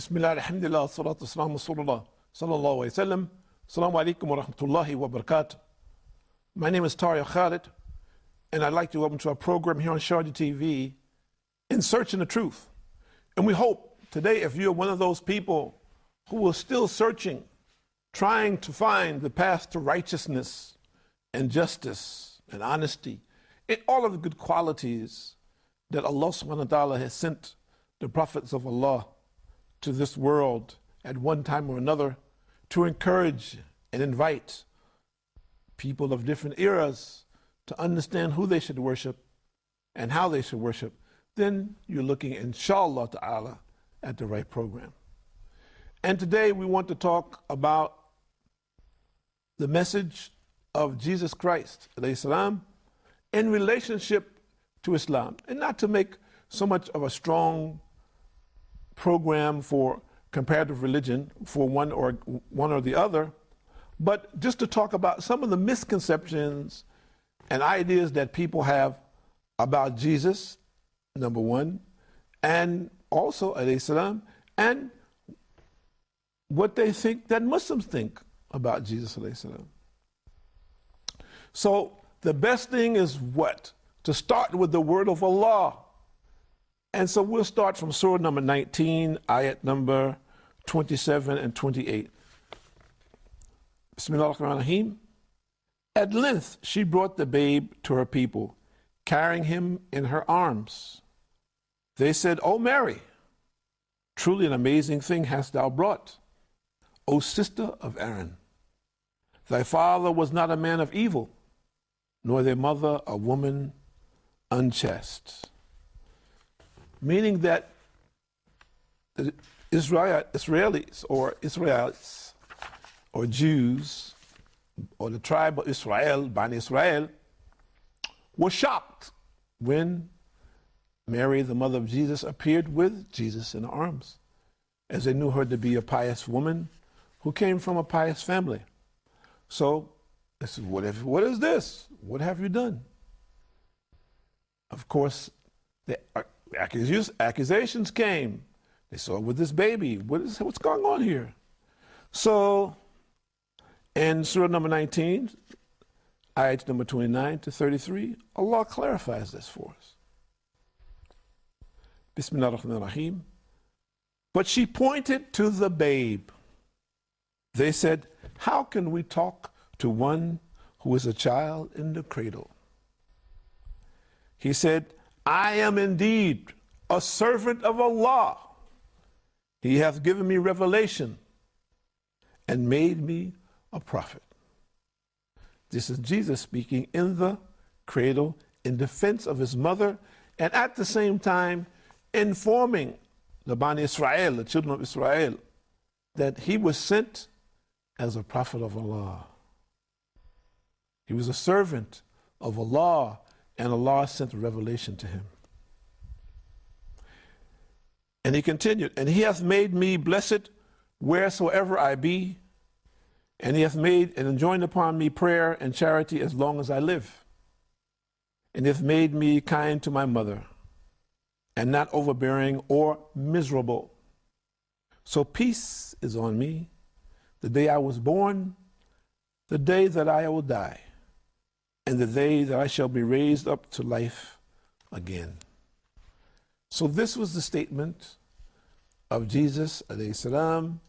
Bismillah, alhamdulillah, salatu wassalamu rasulullah, sallallahu alayhi wa sallam. Assalamu alaikum wa rahmatullahi wa barakatuh. My name is Tahir Khalid, and I'd like to welcome to our program here on Sharjah TV, In Searching the Truth. And we hope today, if you're one of those people who are still searching, trying to find the path to righteousness and justice and honesty, and all of the good qualities that Allah subhanahu wa ta'ala has sent the prophets of Allah to this world at one time or another to encourage and invite people of different eras to understand who they should worship and how they should worship, then you're looking, inshallah ta'ala, at the right program. And today we want to talk about the message of Jesus Christ, alayhi salam, in relationship to Islam, and not to make so much of a strong program for comparative religion for one or the other, but just to talk about some of the misconceptions and ideas that people have about Jesus, number one, and also alayhi salam, and what they think that Muslims think about Jesus alayhi salam. So the best thing is what? To start with the word of Allah. And so we'll start from surah number 19, ayat number 27 and 28. Bismillah ar-Rahman ar-Rahim. At length she brought the babe to her people, carrying him in her arms. They said, O Mary, truly an amazing thing hast thou brought, O sister of Aaron. Thy father was not a man of evil, nor their mother a woman unchaste. Meaning that the Israelis or Jews or the tribe of Israel, Bani Israel, were shocked when Mary, the mother of Jesus, appeared with Jesus in her arms, as they knew her to be a pious woman who came from a pious family. So they said, what is this? What have you done? Of course, the accusations came. They saw with this baby. What's going on here? So in surah number 19, ayat number 29 to 33, Allah clarifies this for us. Bismillah ar-Rahman ar-Rahim. But she pointed to the babe. They said, how can we talk to one who is a child in the cradle? He said, I am indeed a servant of Allah. He hath given me revelation and made me a prophet. This is Jesus speaking in the cradle in defense of his mother, and at the same time informing the Bani Israel, the children of Israel, that he was sent as a prophet of Allah. He was a servant of Allah, and Allah sent a revelation to him. And he continued, and he hath made me blessed wheresoever I be, and he hath made and enjoined upon me prayer and charity as long as I live. And he hath made me kind to my mother, and not overbearing or miserable. So peace is on me, the day I was born, the day that I will die, and the day that I shall be raised up to life again. So this was the statement of Jesus alayhi salam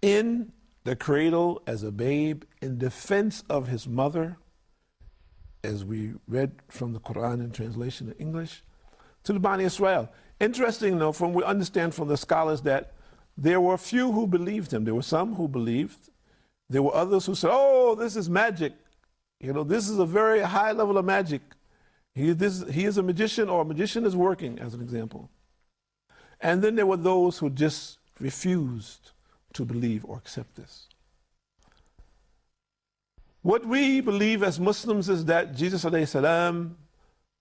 in the cradle as a babe in defense of his mother, as we read from the Quran in translation in English, to the Bani Israel. Interesting though, we understand from the scholars that there were few who believed him. There were some who believed. There were others who said, oh, this is magic. You know, this is a very high level of magic. He is a magician, or a magician is working, as an example. And then there were those who just refused to believe or accept this. What we believe as Muslims is that Jesus alayhi salam,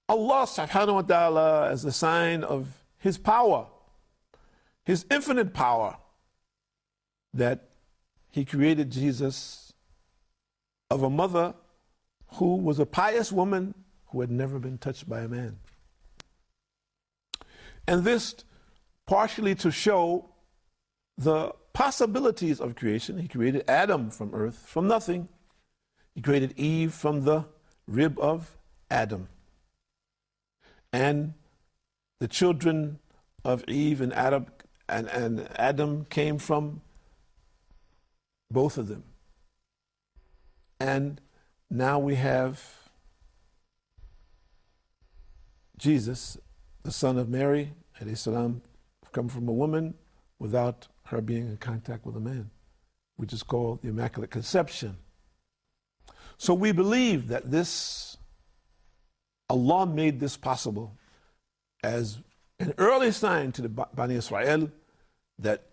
Allah subhanahu wa ta'ala, as a sign of his power, his infinite power, that he created Jesus of a mother who was a pious woman who had never been touched by a man. And this partially to show the possibilities of creation. He created Adam from earth, from nothing. He created Eve from the rib of Adam. And the children of Eve and Adam came from both of them. And now we have Jesus, the son of Mary, alayhi salam, come from a woman without her being in contact with a man, which is called the Immaculate Conception. So we believe that Allah made this possible as an early sign to the Bani Israel that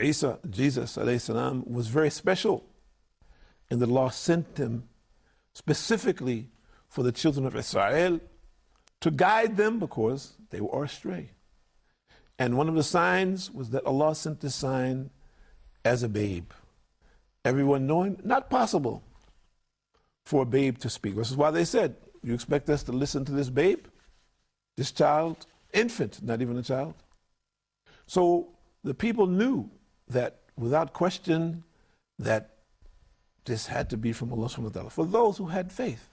Jesus alayhi salam, was very special, and that Allah sent him specifically for the children of Israel to guide them because they were astray. And one of the signs was that Allah sent this sign as a babe. Everyone knowing, not possible for a babe to speak. This is why they said, you expect us to listen to this babe? This child, infant, not even a child. So the people knew that without question that this had to be from Allah subhanahu wa ta'ala, for those who had faith.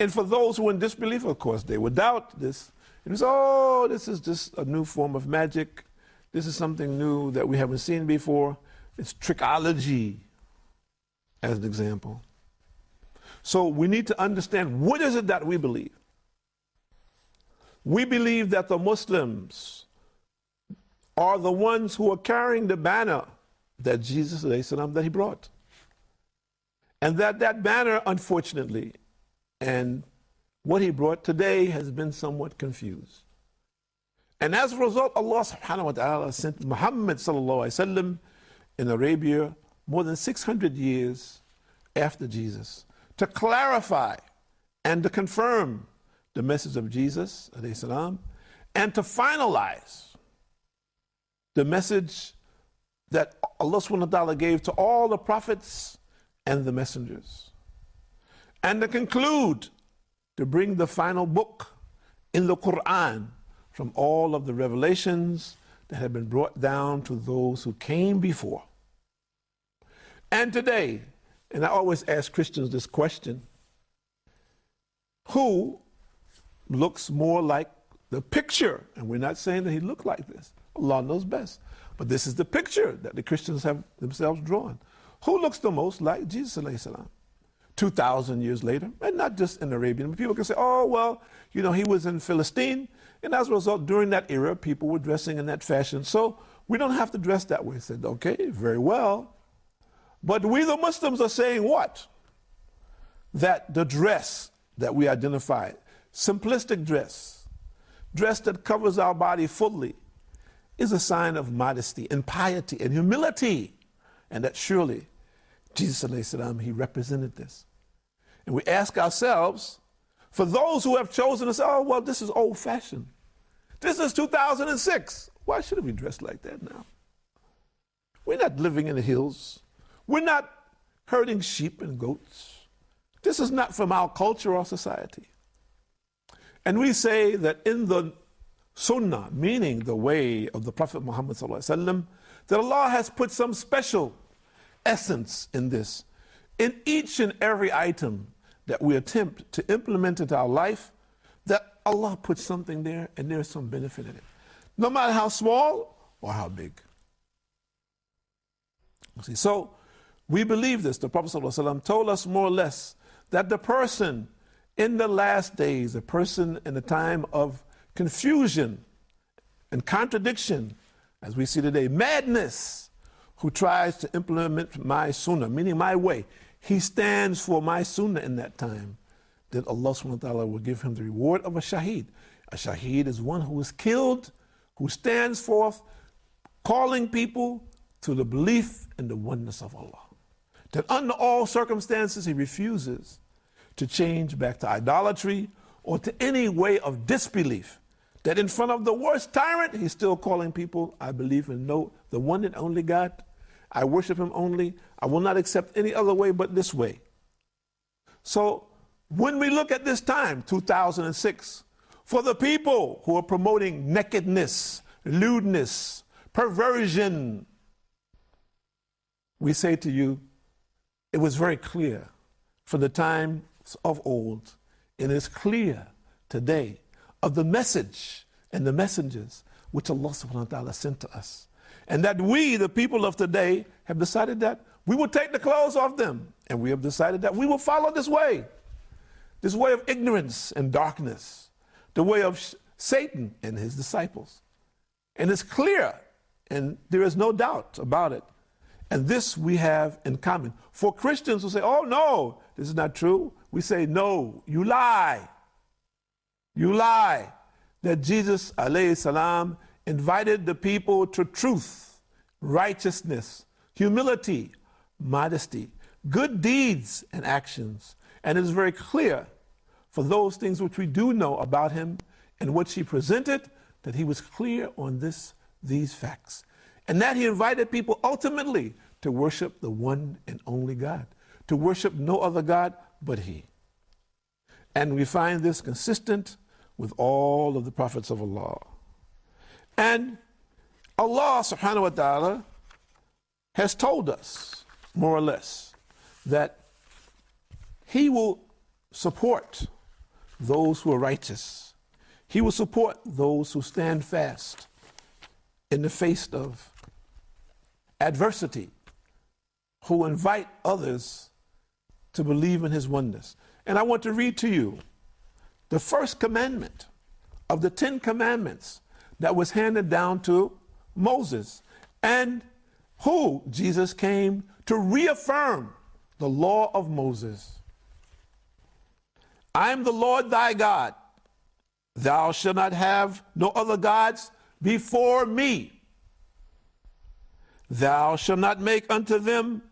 And for those who were in disbelief, of course, they would doubt this. It was, oh, this is just a new form of magic. This is something new that we haven't seen before. It's trickology, as an example. So we need to understand, what is it that we believe? We believe that the Muslims are the ones who are carrying the banner that Jesus, that he brought. And that banner, unfortunately, and what he brought today has been somewhat confused. And as a result, Allah subhanahu wa ta'ala sent Muhammad sallallahu alayhi wa sallam in Arabia more than 600 years after Jesus to clarify and to confirm the message of Jesus alayhi salam, and to finalize the message that Allah subhanahu wa ta'ala gave to all the prophets and the messengers. And to conclude, to bring the final book in the Quran from all of the revelations that have been brought down to those who came before. And today, and I always ask Christians this question, who looks more like the picture? And we're not saying that he looked like this. Allah knows best. But this is the picture that the Christians have themselves drawn. Who looks the most like Jesus alayhi salam? 2,000 years later, and not just in Arabia. People can say, oh, well, you know, he was in Philistine, and as a result, during that era, people were dressing in that fashion. So we don't have to dress that way. I said, okay, very well. But we, the Muslims, are saying what? That the dress that we identify, simplistic dress that covers our body fully, is a sign of modesty and piety and humility. And that surely Jesus alayhi salam, he represented this. And we ask ourselves, for those who have chosen to say, oh, well, this is old-fashioned. This is 2006. Why should we dress like that now? We're not living in the hills. We're not herding sheep and goats. This is not from our culture or society. And we say that in the Sunnah, meaning the way of the Prophet Muhammad sallallahu alaihi wasallam, that Allah has put some special essence in this. In each and every item that we attempt to implement into our life, that Allah puts something there and there's some benefit in it. No matter how small or how big. See, so we believe this. The Prophet ﷺ told us more or less that the person in the last days, a person in a time of confusion and contradiction, as we see today, madness, who tries to implement my sunnah, meaning my way, he stands for my sunnah in that time, that Allah subhanahu wa ta'ala will give him the reward of a shaheed. A shaheed is one who is killed, who stands forth, calling people to the belief in the oneness of Allah. That under all circumstances he refuses to change back to idolatry or to any way of disbelief. That in front of the worst tyrant, he's still calling people, I believe in the one and only God. I worship him only. I will not accept any other way but this way. So when we look at this time, 2006, for the people who are promoting nakedness, lewdness, perversion. We say to you, it was very clear from the times of old, and it's clear today of the message and the messengers which Allah subhanahu wa ta'ala sent to us. And that we, the people of today, have decided that we will take the clothes off them. And we have decided that we will follow this way of ignorance and darkness, the way of Satan and his disciples. And it's clear, and there is no doubt about it. And this we have in common. For Christians who say, oh no, this is not true, we say, no, you lie. You lie. That Jesus, alayhi salam, invited the people to truth, righteousness, humility, modesty, good deeds and actions. And it is very clear for those things which we do know about him and which he presented, that he was clear on these facts. And that he invited people ultimately to worship the one and only God, to worship no other God but he. And we find this consistent with all of the prophets of Allah. And Allah subhanahu wa ta'ala has told us, more or less, that he will support those who are righteous. He will support those who stand fast in the face of adversity, who invite others to believe in his oneness. And I want to read to you the first commandment of the 10 commandments that was handed down to Moses, and who Jesus came to reaffirm the law of Moses. I am the Lord thy God. Thou shalt not have no other gods before me. Thou shalt not make unto them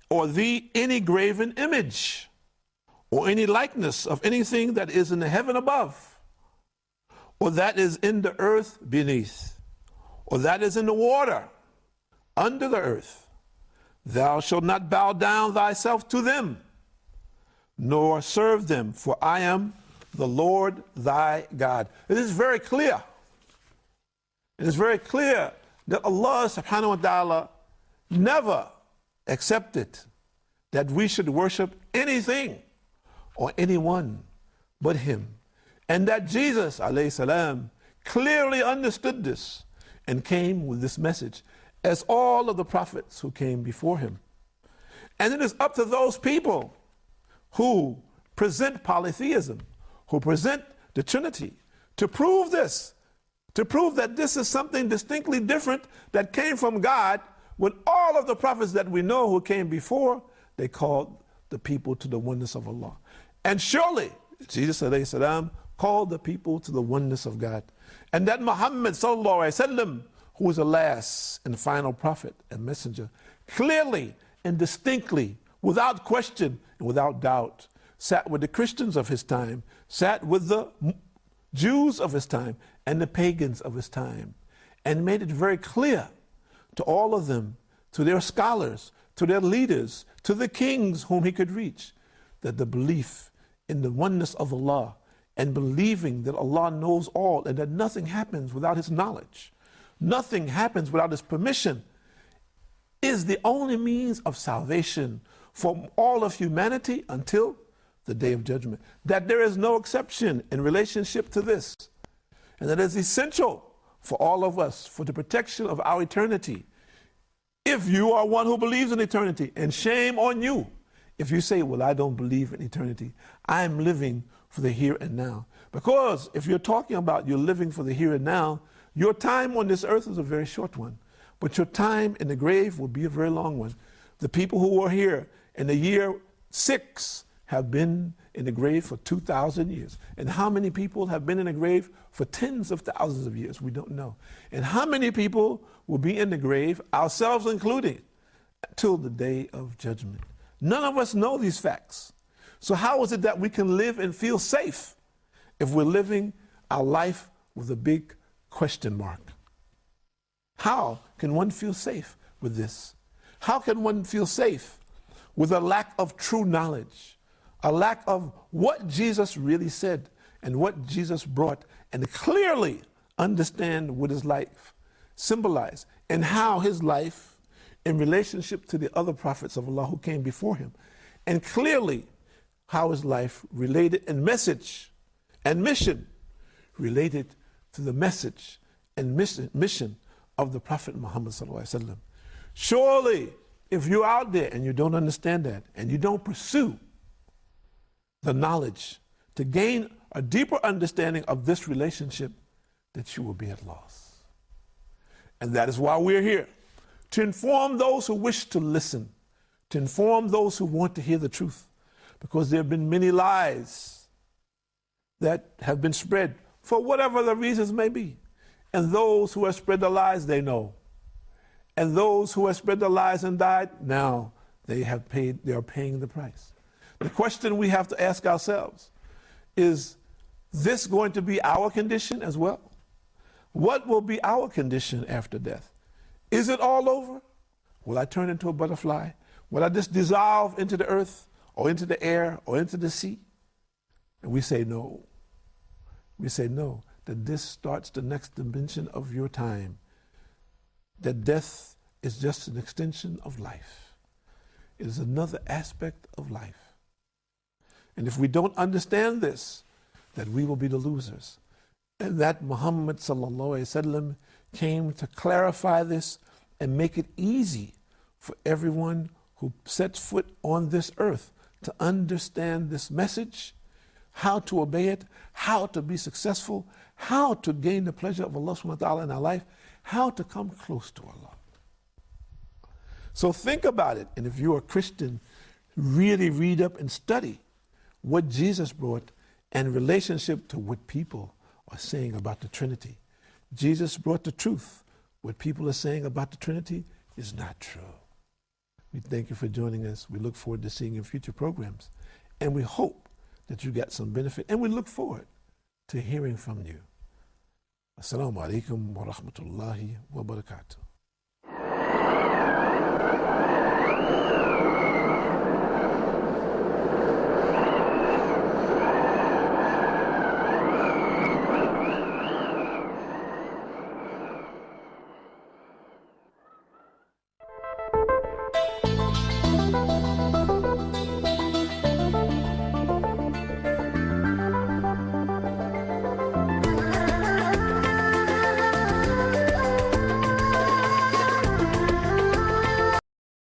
or thee any graven image, or any likeness of anything that is in the heaven above, or that is in the earth beneath, or that is in the water under the earth. Thou shalt not bow down thyself to them, nor serve them, for I am the Lord thy God. It is very clear. It is very clear that Allah subhanahu wa ta'ala never accepted that we should worship anything or anyone but him. And that Jesus, alayhi salam, clearly understood this and came with this message, as all of the prophets who came before him. And it is up to those people who present polytheism, who present the Trinity, to prove this, to prove that this is something distinctly different that came from God, when all of the prophets that we know who came before, they called the people to the oneness of Allah. And surely, Jesus alayhi salam called the people to the oneness of God. And that Muhammad sallallahu alayhi wasallam, who was the last and final prophet and messenger, clearly and distinctly, without question and without doubt, sat with the Christians of his time, sat with the Jews of his time and the pagans of his time, and made it very clear to all of them, to their scholars, to their leaders, to the kings whom he could reach, that the belief in the oneness of Allah and believing that Allah knows all and that nothing happens without his knowledge, nothing happens without his permission, is the only means of salvation for all of humanity until the day of judgment. That there is no exception in relationship to this, and that is essential for all of us for the protection of our eternity. If you are one who believes in eternity, and shame on you if you say, well, I don't believe in eternity, I am living for the here and now. Because if you're talking about you're living for the here and now, your time on this earth is a very short one, but your time in the grave will be a very long one. The people who are here in the year 6 have been in the grave for 2,000 years. And how many people have been in the grave for tens of thousands of years? We don't know. And how many people will be in the grave, ourselves included, till the day of judgment? None of us know these facts. So how is it that we can live and feel safe if we're living our life with a big question mark? How can one feel safe with this? How can one feel safe with a lack of true knowledge, a lack of what Jesus really said and what Jesus brought, and clearly understand what his life symbolize, and how his life in relationship to the other prophets of Allah who came before him, and clearly how his life related and message and mission related to the message and mission of the Prophet Muhammad sallallahu alaihi wasallam. Surely, if you're out there and you don't understand that, and you don't pursue the knowledge to gain a deeper understanding of this relationship, that you will be at loss. And that is why we're here, to inform those who wish to listen, to inform those who want to hear the truth, because there have been many lies that have been spread for whatever the reasons may be. And those who have spread the lies, they know. And those who have spread the lies and died, now they are paying the price. The question we have to ask ourselves, is this going to be our condition as well? What will be our condition after death? Is it all over? Will I turn into a butterfly? Will I just dissolve into the earth or into the air or into the sea? And we say no. We say no, that this starts the next dimension of your time. That death is just an extension of life. It is another aspect of life. And if we don't understand this, that we will be the losers. And that Muhammad sallallahu alaihi wasallam came to clarify this and make it easy for everyone who sets foot on this earth to understand this message, how to obey it, how to be successful, how to gain the pleasure of Allah subhanahu wa ta'ala in our life, how to come close to Allah. So think about it, and if you're a Christian, really read up and study what Jesus brought in relationship to what people are saying about the Trinity. Jesus brought the truth. What people are saying about the Trinity is not true. We thank you for joining us. We look forward to seeing you in future programs. And we hope that you got some benefit. And we look forward to hearing from you. Assalamu alaikum wa rahmatullahi wa barakatuh.